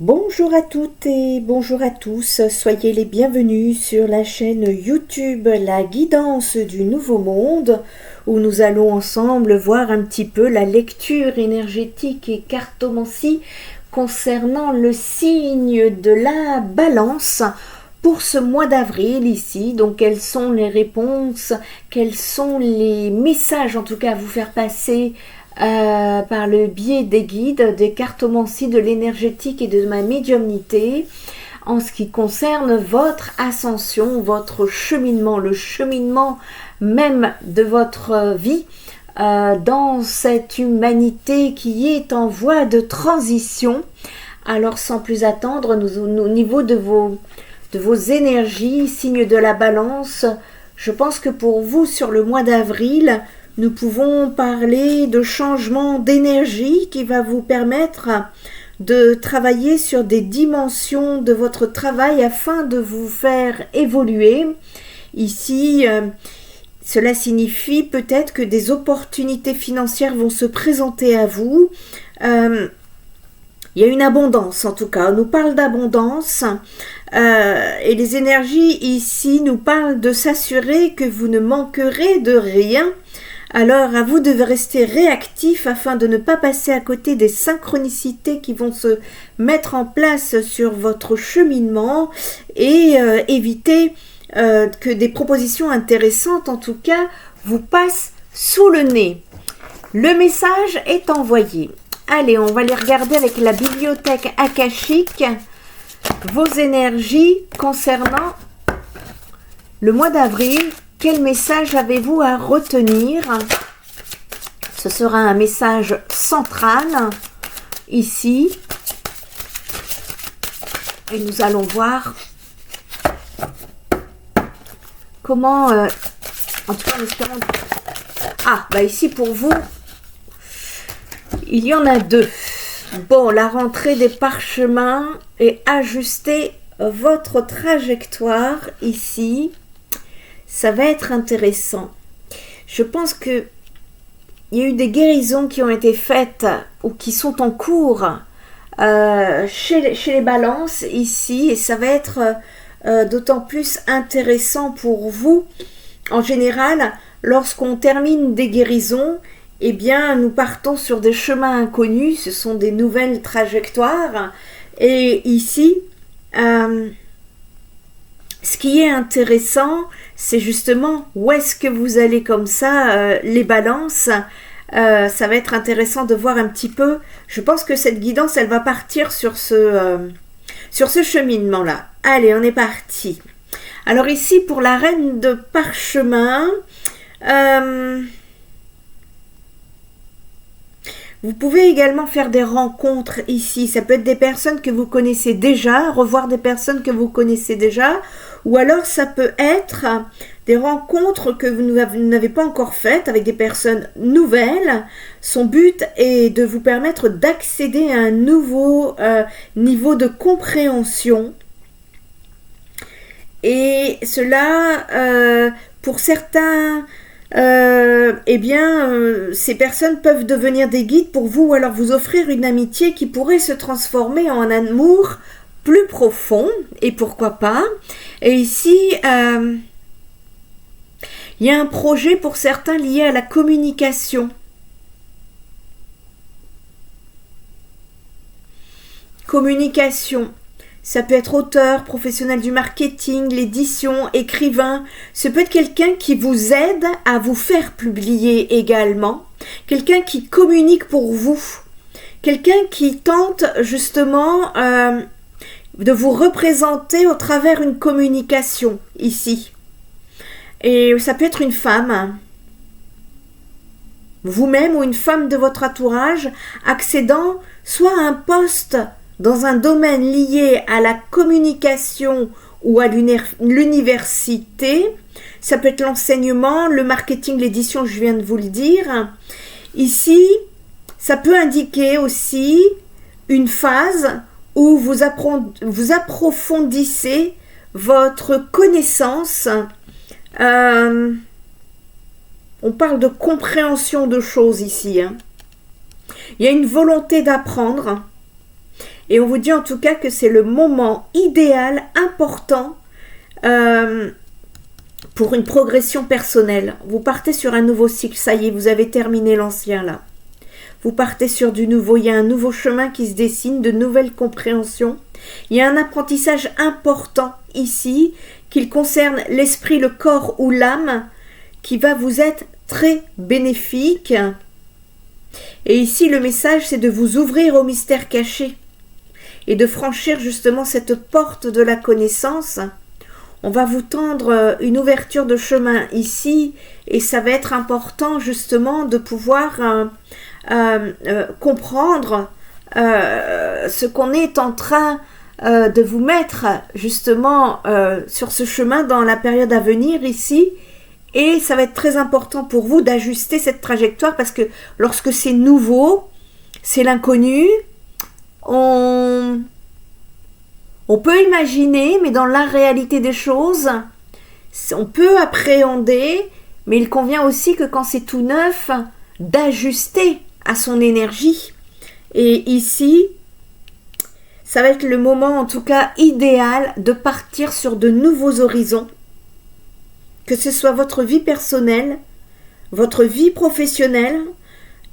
Bonjour à toutes et bonjour à tous, soyez les bienvenus sur la chaîne YouTube La Guidance du Nouveau Monde où nous allons ensemble voir un petit peu la lecture énergétique et cartomancie concernant le signe de la Balance pour ce mois d'avril ici. Donc quelles sont les réponses, quels sont les messages en tout cas à vous faire passer par le biais des guides, des cartomancies, de l'énergétique et de ma médiumnité en ce qui concerne votre ascension, votre cheminement, le cheminement même de votre vie dans cette humanité qui est en voie de transition. Alors sans plus attendre, au niveau de vos énergies, signe de la Balance, je pense que pour vous sur le mois d'avril, nous pouvons parler de changement d'énergie qui va vous permettre de travailler sur des dimensions de votre travail afin de vous faire évoluer. Ici, cela signifie peut-être que des opportunités financières vont se présenter à vous. Il y a une abondance en tout cas, on nous parle d'abondance et les énergies ici nous parlent de s'assurer que vous ne manquerez de rien. Alors, à vous de rester réactif afin de ne pas passer à côté des synchronicités qui vont se mettre en place sur votre cheminement et éviter que des propositions intéressantes, en tout cas, vous passent sous le nez. Le message est envoyé. Allez, on va les regarder avec la bibliothèque akashique. Vos énergies concernant le mois d'avril. Quel message avez-vous à retenir? Ce sera un message central ici. Et nous allons voir comment, en tout cas en espérant... Ah, bah ici pour vous, il y en a deux. Bon, la rentrée des parchemins et ajuster votre trajectoire ici. Ça va être intéressant. Je pense que il y a eu des guérisons qui ont été faites ou qui sont en cours chez les balances ici et ça va être d'autant plus intéressant pour vous. En général, lorsqu'on termine des guérisons, eh bien, nous partons sur des chemins inconnus. Ce sont des nouvelles trajectoires. Et ici, ce qui est intéressant, c'est justement où est-ce que vous allez comme ça, les balances. Ça va être intéressant de voir un petit peu. Je pense que cette guidance, elle va partir sur ce cheminement-là. Allez, on est parti. Alors ici, pour la reine de parchemin, vous pouvez également faire des rencontres ici. Ça peut être des personnes que vous connaissez déjà, revoir des personnes que vous connaissez déjà, ou alors ça peut être des rencontres que vous n'avez pas encore faites avec des personnes nouvelles. Son but est de vous permettre d'accéder à un nouveau niveau de compréhension. Et cela, pour certains... ces personnes peuvent devenir des guides pour vous ou alors vous offrir une amitié qui pourrait se transformer en un amour plus profond et pourquoi pas. Et ici il y a un projet pour certains lié à la communication. Ça peut être auteur, professionnel du marketing, l'édition, écrivain. Ce peut être quelqu'un qui vous aide à vous faire publier également. Quelqu'un qui communique pour vous. Quelqu'un qui tente justement de vous représenter au travers une communication ici. Et ça peut être une femme. Vous-même ou une femme de votre entourage accédant soit à un poste dans un domaine lié à la communication ou à l'université. Ça peut être l'enseignement, le marketing, l'édition, je viens de vous le dire. Ici, ça peut indiquer aussi une phase où vous approfondissez votre connaissance. On parle de compréhension de choses ici. Il y a une volonté d'apprendre. Et on vous dit en tout cas que c'est le moment idéal, important, pour une progression personnelle. Vous partez sur un nouveau cycle, ça y est, vous avez terminé l'ancien là. Vous partez sur du nouveau, il y a un nouveau chemin qui se dessine, de nouvelles compréhensions. Il y a un apprentissage important ici, qu'il concerne l'esprit, le corps ou l'âme, qui va vous être très bénéfique. Et ici, le message, c'est de vous ouvrir au mystère caché et de franchir justement cette porte de la connaissance. On va vous tendre une ouverture de chemin ici et ça va être important justement de pouvoir comprendre ce qu'on est en train de vous mettre justement sur ce chemin dans la période à venir ici. Et ça va être très important pour vous d'ajuster cette trajectoire parce que lorsque c'est nouveau, c'est l'inconnu, on peut imaginer, mais dans la réalité des choses, on peut appréhender, mais il convient aussi que quand c'est tout neuf, d'ajuster à son énergie. Et ici, ça va être le moment en tout cas idéal de partir sur de nouveaux horizons. Que ce soit votre vie personnelle, votre vie professionnelle,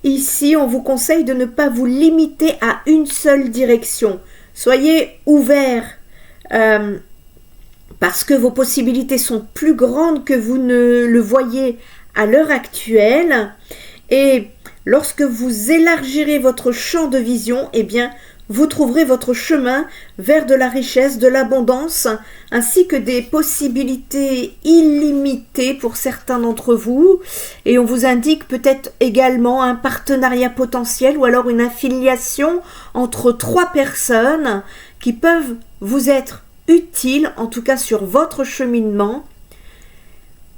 ici on vous conseille de ne pas vous limiter à une seule direction. Soyez ouverts parce que vos possibilités sont plus grandes que vous ne le voyez à l'heure actuelle. Et lorsque vous élargirez votre champ de vision, eh bien, vous trouverez votre chemin vers de la richesse, de l'abondance, ainsi que des possibilités illimitées pour certains d'entre vous. Et on vous indique peut-être également un partenariat potentiel ou alors une affiliation entre 3 personnes qui peuvent vous être utiles, en tout cas sur votre cheminement.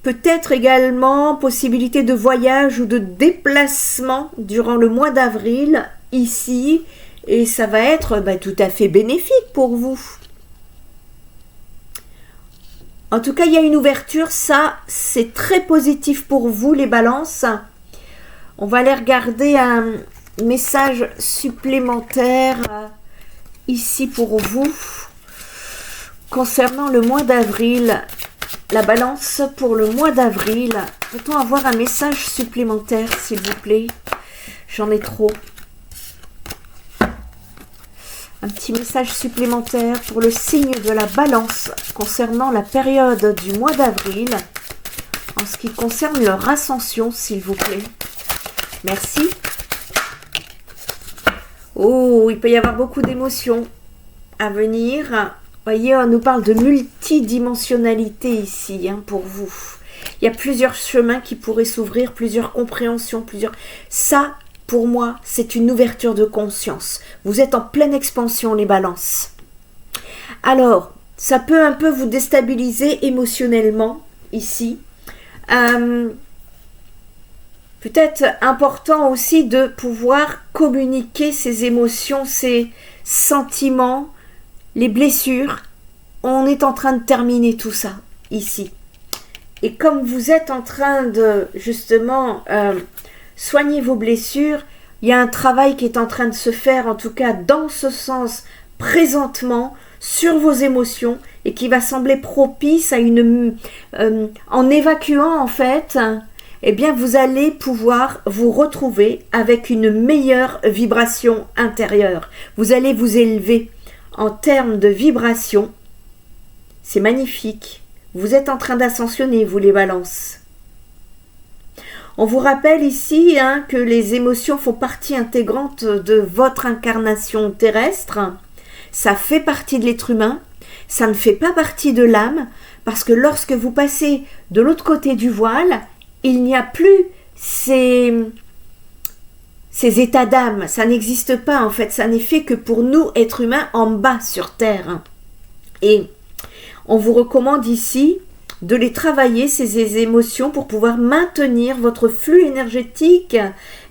Peut-être également possibilité de voyage ou de déplacement durant le mois d'avril ici. Et ça va être tout à fait bénéfique pour vous. En tout cas, il y a une ouverture. Ça, c'est très positif pour vous, les balances. On va aller regarder un message supplémentaire ici pour vous. Concernant le mois d'avril. La balance pour le mois d'avril. Peut-on avoir un message supplémentaire, s'il vous plaît? J'en ai trop. Un petit message supplémentaire pour le signe de la balance concernant la période du mois d'avril en ce qui concerne leur ascension, s'il vous plaît. Merci. Oh, il peut y avoir beaucoup d'émotions à venir. Vous voyez, on nous parle de multidimensionnalité ici pour vous. Il y a plusieurs chemins qui pourraient s'ouvrir, plusieurs compréhensions, Ça, pour moi, c'est une ouverture de conscience. Vous êtes en pleine expansion, les balances. Alors, ça peut un peu vous déstabiliser émotionnellement, ici. Peut-être important aussi de pouvoir communiquer ces émotions, ces sentiments, les blessures. On est en train de terminer tout ça, ici. Et comme vous êtes en train de, justement... soignez vos blessures, il y a un travail qui est en train de se faire, en tout cas dans ce sens, présentement, sur vos émotions, et qui va sembler propice à en évacuant en fait, eh bien vous allez pouvoir vous retrouver avec une meilleure vibration intérieure. Vous allez vous élever en termes de vibration. C'est magnifique. Vous êtes en train d'ascensionner, vous les balances. On vous rappelle ici que les émotions font partie intégrante de votre incarnation terrestre. Ça fait partie de l'être humain. Ça ne fait pas partie de l'âme. Parce que lorsque vous passez de l'autre côté du voile, il n'y a plus ces états d'âme. Ça n'existe pas en fait. Ça n'est fait que pour nous, êtres humains, en bas sur Terre. Et on vous recommande ici de les travailler, ces émotions, pour pouvoir maintenir votre flux énergétique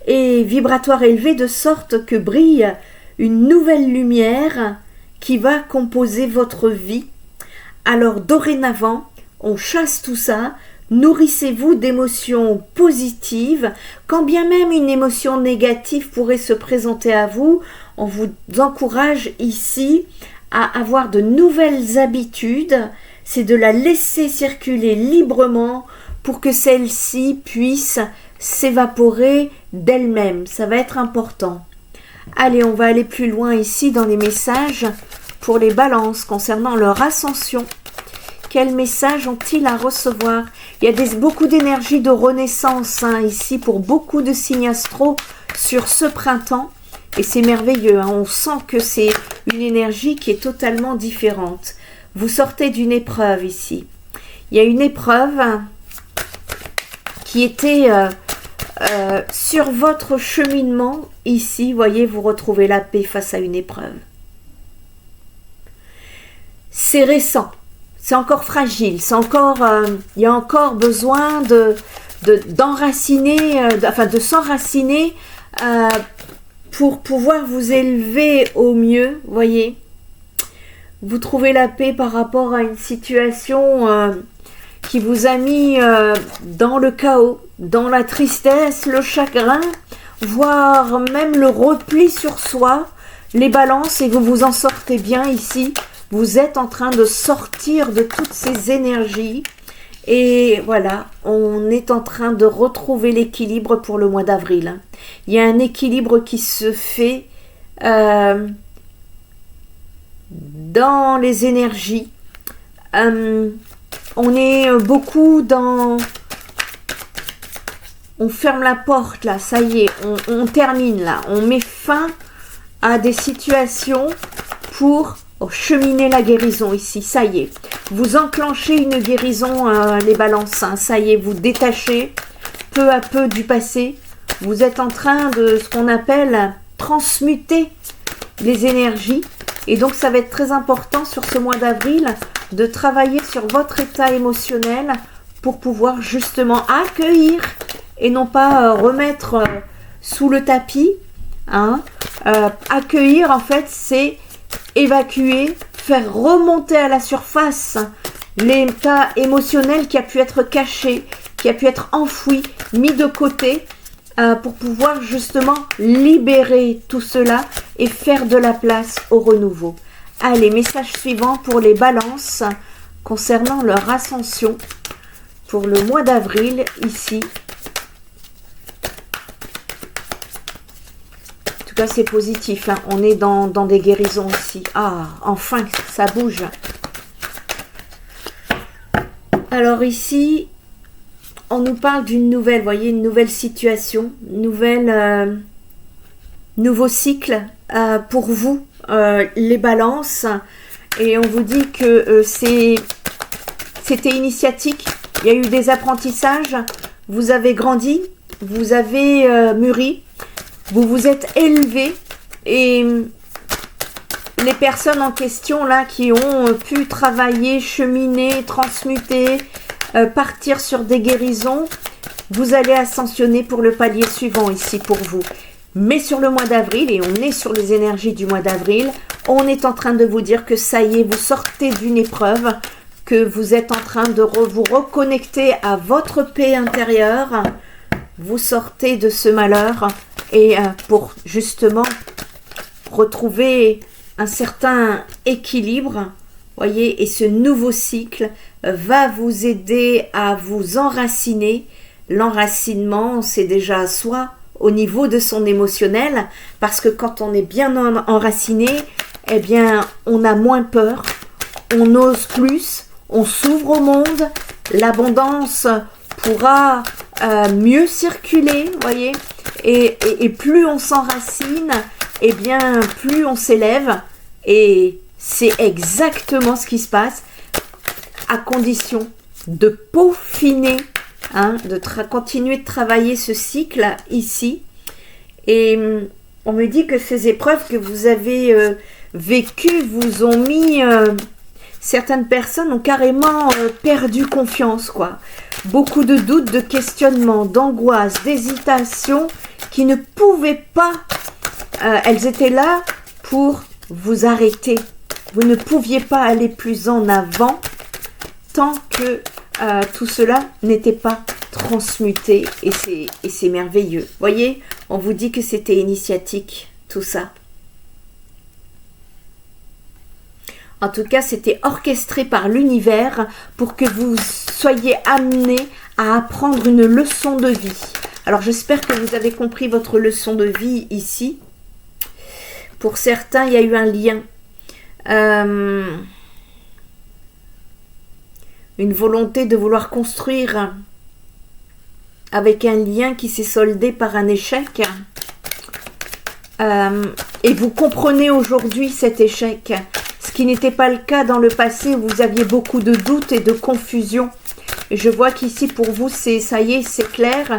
et vibratoire élevé, de sorte que brille une nouvelle lumière qui va composer votre vie. Alors dorénavant, on chasse tout ça Nourrissez-vous d'émotions positives, quand bien même une émotion négative pourrait se présenter à vous. On vous encourage ici à avoir de nouvelles habitudes, c'est de la laisser circuler librement pour que celle-ci puisse s'évaporer d'elle-même. Ça va être important. Allez, on va aller plus loin ici dans les messages pour les balances concernant leur ascension. Quels messages ont-ils à recevoir? Il y a beaucoup d'énergie de renaissance ici pour beaucoup de signes astro sur ce printemps. Et c'est merveilleux, on sent que c'est une énergie qui est totalement différente. Vous sortez d'une épreuve ici. Il y a une épreuve qui était sur votre cheminement ici. Voyez, vous retrouvez la paix face à une épreuve. C'est récent, c'est encore fragile, c'est encore, il y a encore besoin d'enraciner, de s'enraciner pour pouvoir vous élever au mieux, voyez. Vous trouvez la paix par rapport à une situation qui vous a mis dans le chaos, dans la tristesse, le chagrin, voire même le repli sur soi, les balances, et vous vous en sortez bien ici. Vous êtes en train de sortir de toutes ces énergies. Et voilà, on est en train de retrouver l'équilibre pour le mois d'avril. Il y a un équilibre qui se fait dans les énergies. On est beaucoup dans... On ferme la porte là, ça y est, on termine là. On met fin à des situations pour cheminer la guérison ici, ça y est. Vous enclenchez une guérison, les balances, ça y est, vous détachez peu à peu du passé. Vous êtes en train de ce qu'on appelle transmuter les énergies. Et donc, ça va être très important sur ce mois d'avril de travailler sur votre état émotionnel pour pouvoir justement accueillir et non pas remettre sous le tapis. Accueillir, en fait, c'est évacuer, faire remonter à la surface l'état émotionnel qui a pu être caché, qui a pu être enfoui, mis de côté pour pouvoir justement libérer tout cela et faire de la place au renouveau. Allez, message suivant pour les balances concernant leur ascension pour le mois d'avril ici. En tout cas, c'est positif. On est dans des guérisons ici. Ah, enfin, ça bouge. Alors ici, on nous parle d'une nouvelle, voyez, une nouvelle situation, nouveau cycle pour vous, les balances. Et on vous dit que c'était initiatique. Il y a eu des apprentissages. Vous avez grandi, vous avez mûri. Vous vous êtes élevé et les personnes en question là qui ont pu travailler, cheminer, transmuter, partir sur des guérisons, vous allez ascensionner pour le palier suivant ici pour vous. Mais sur le mois d'avril, et on est sur les énergies du mois d'avril, on est en train de vous dire que ça y est, vous sortez d'une épreuve, que vous êtes en train de vous reconnecter à votre paix intérieure, vous sortez de ce malheur. Et pour justement retrouver un certain équilibre, voyez, et ce nouveau cycle va vous aider à vous enraciner. L'enracinement, c'est déjà soit au niveau de son émotionnel, parce que quand on est bien enraciné, eh bien, on a moins peur, on ose plus, on s'ouvre au monde, l'abondance pourra mieux circuler, voyez. Et plus on s'enracine, eh bien, plus on s'élève. Et c'est exactement ce qui se passe, à condition de peaufiner, de continuer de travailler ce cycle ici. Et on me dit que ces épreuves que vous avez vécues vous ont mis... certaines personnes ont carrément perdu confiance, quoi. Beaucoup de doutes, de questionnements, d'angoisse, d'hésitation qui ne pouvaient pas... elles étaient là pour vous arrêter. Vous ne pouviez pas aller plus en avant tant que tout cela n'était pas transmuté et c'est merveilleux. Voyez, on vous dit que c'était initiatique, tout ça. En tout cas, c'était orchestré par l'univers pour que vous soyez amenés à apprendre une leçon de vie. Alors, j'espère que vous avez compris votre leçon de vie ici. Pour certains, il y a eu un lien. Une volonté de vouloir construire avec un lien qui s'est soldé par un échec. Et vous comprenez aujourd'hui cet échec. Ce qui n'était pas le cas dans le passé où vous aviez beaucoup de doutes et de confusion. Et je vois qu'ici pour vous, ça y est, c'est clair.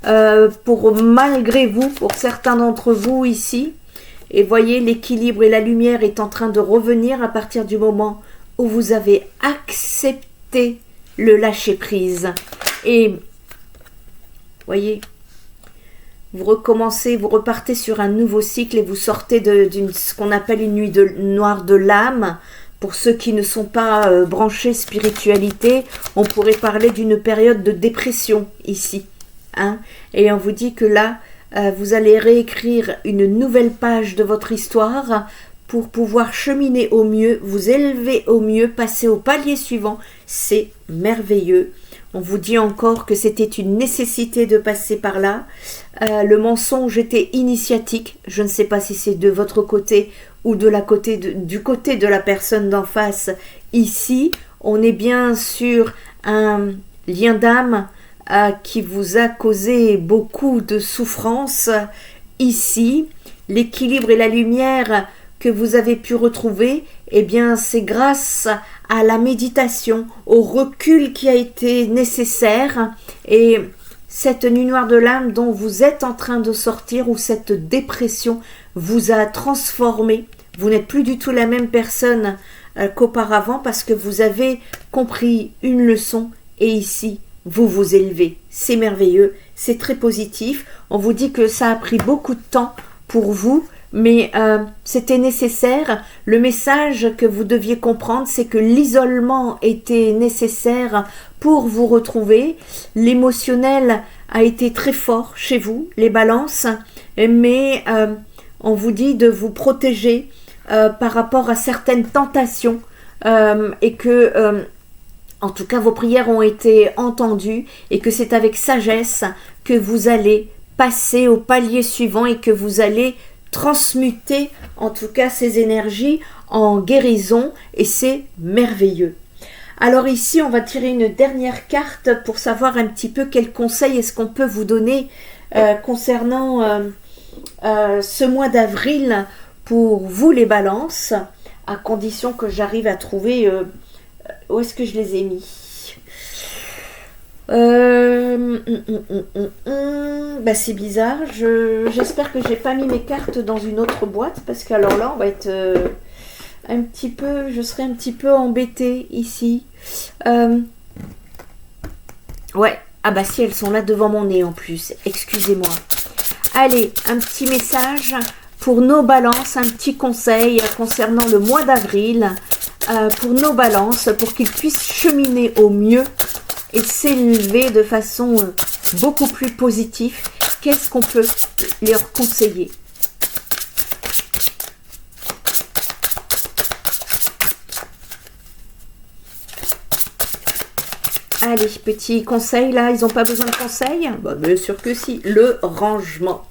Malgré vous, pour certains d'entre vous ici. Et voyez, l'équilibre et la lumière est en train de revenir à partir du moment où vous avez accepté le lâcher-prise. Et voyez, vous recommencez, vous repartez sur un nouveau cycle et vous sortez d'une ce qu'on appelle une nuit noire de l'âme. Pour ceux qui ne sont pas branchés spiritualité, on pourrait parler d'une période de dépression ici. Hein, et on vous dit que là, vous allez réécrire une nouvelle page de votre histoire pour pouvoir cheminer au mieux, vous élever au mieux, passer au palier suivant. C'est merveilleux. On vous dit encore que c'était une nécessité de passer par là. Le mensonge était initiatique. Je ne sais pas si c'est de votre côté ou du côté de la personne d'en face. Ici, on est bien sur un lien d'âme qui vous a causé beaucoup de souffrance. Ici, l'équilibre et la lumière que vous avez pu retrouver, eh bien, c'est grâce à la méditation, au recul qui a été nécessaire et cette nuit noire de l'âme dont vous êtes en train de sortir ou cette dépression vous a transformé. Vous n'êtes plus du tout la même personne qu'auparavant parce que vous avez compris une leçon et ici, vous vous élevez. C'est merveilleux, c'est très positif. On vous dit que ça a pris beaucoup de temps pour vous, mais c'était nécessaire. Le message que vous deviez comprendre, c'est que l'isolement était nécessaire pour vous retrouver. L'émotionnel a été très fort chez vous, les balances, mais on vous dit de vous protéger par rapport à certaines tentations et que... en tout cas, vos prières ont été entendues et que c'est avec sagesse que vous allez passer au palier suivant et que vous allez transmuter en tout cas ces énergies en guérison et c'est merveilleux. Alors ici, on va tirer une dernière carte pour savoir un petit peu quels conseils est-ce qu'on peut vous donner concernant ce mois d'avril pour vous les balances, à condition que j'arrive à trouver... où est-ce que je les ai mis? Bah c'est bizarre. J'espère que j'ai pas mis mes cartes dans une autre boîte parce qu'alors là on va être un petit peu. Je serai un petit peu embêtée ici. Ouais. Ah bah si elles sont là devant mon nez en plus. Excusez-moi. Allez, un petit message pour nos balances, un petit conseil concernant le mois d'avril. Pour nos balances, pour qu'ils puissent cheminer au mieux et s'élever de façon beaucoup plus positive. Qu'est-ce qu'on peut leur conseiller? Allez, petit conseil là, ils n'ont pas besoin de conseils? Bah, bien sûr que si, le rangement.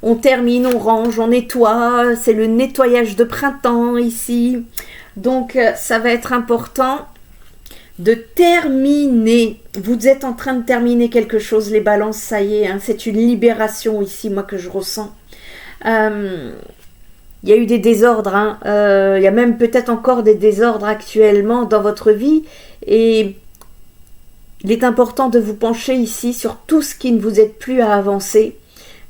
On termine, on range, on nettoie, c'est le nettoyage de printemps ici. Donc, ça va être important de terminer. Vous êtes en train de terminer quelque chose, les balances, ça y est. Hein, c'est une libération ici, moi, que je ressens. Il y a eu des désordres. Hein, il y a même peut-être encore des désordres actuellement dans votre vie. Et il est important de vous pencher ici sur tout ce qui ne vous aide plus à avancer.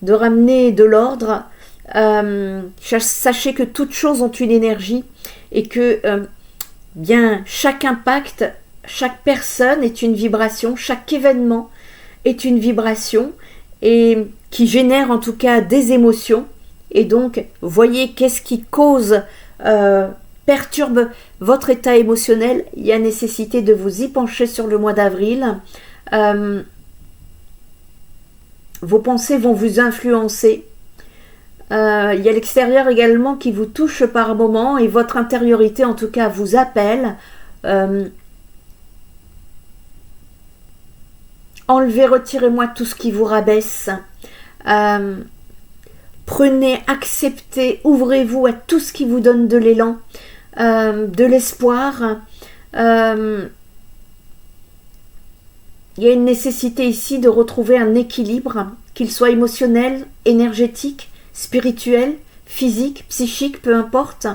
De ramener de l'ordre. Sachez que toutes choses ont une énergie. Et que bien chaque impact, chaque personne est une vibration, chaque événement est une vibration et qui génère en tout cas des émotions. Et donc, voyez qu'est-ce qui cause perturbe votre état émotionnel, il y a nécessité de vous y pencher sur le mois d'avril. Vos pensées vont vous influencer. Il y a l'extérieur également qui vous touche par moments et votre intériorité en tout cas vous appelle. Enlevez, retirez-moi tout ce qui vous rabaisse. Prenez, acceptez, ouvrez-vous à tout ce qui vous donne de l'élan, de l'espoir. Il y a une nécessité ici de retrouver un équilibre, qu'il soit émotionnel, énergétique, spirituel, physique, psychique, peu importe.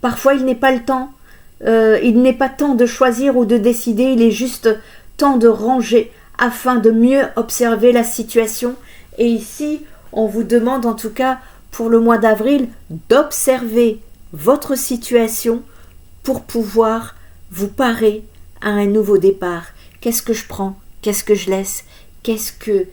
Parfois, il n'est pas le temps. Il n'est pas temps de choisir ou de décider, il est juste temps de ranger afin de mieux observer la situation. Et ici, on vous demande en tout cas pour le mois d'avril d'observer votre situation pour pouvoir vous parer à un nouveau départ. Qu'est-ce que je prends? Qu'est-ce que je laisse? Qu'est-ce que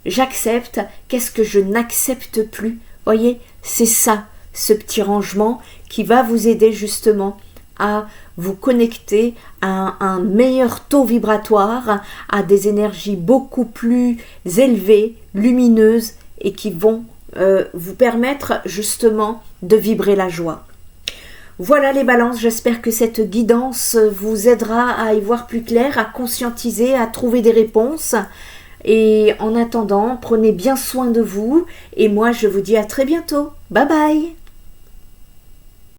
j'accepte? Qu'est-ce que je n'accepte plus? Voyez, c'est ça, ce petit rangement qui va vous aider justement à vous connecter à un meilleur taux vibratoire, à des énergies beaucoup plus élevées, lumineuses et qui vont vous permettre justement de vibrer la joie. Voilà les balances, j'espère que cette guidance vous aidera à y voir plus clair, à conscientiser, à trouver des réponses. Et en attendant, prenez bien soin de vous et moi je vous dis à très bientôt. Bye bye!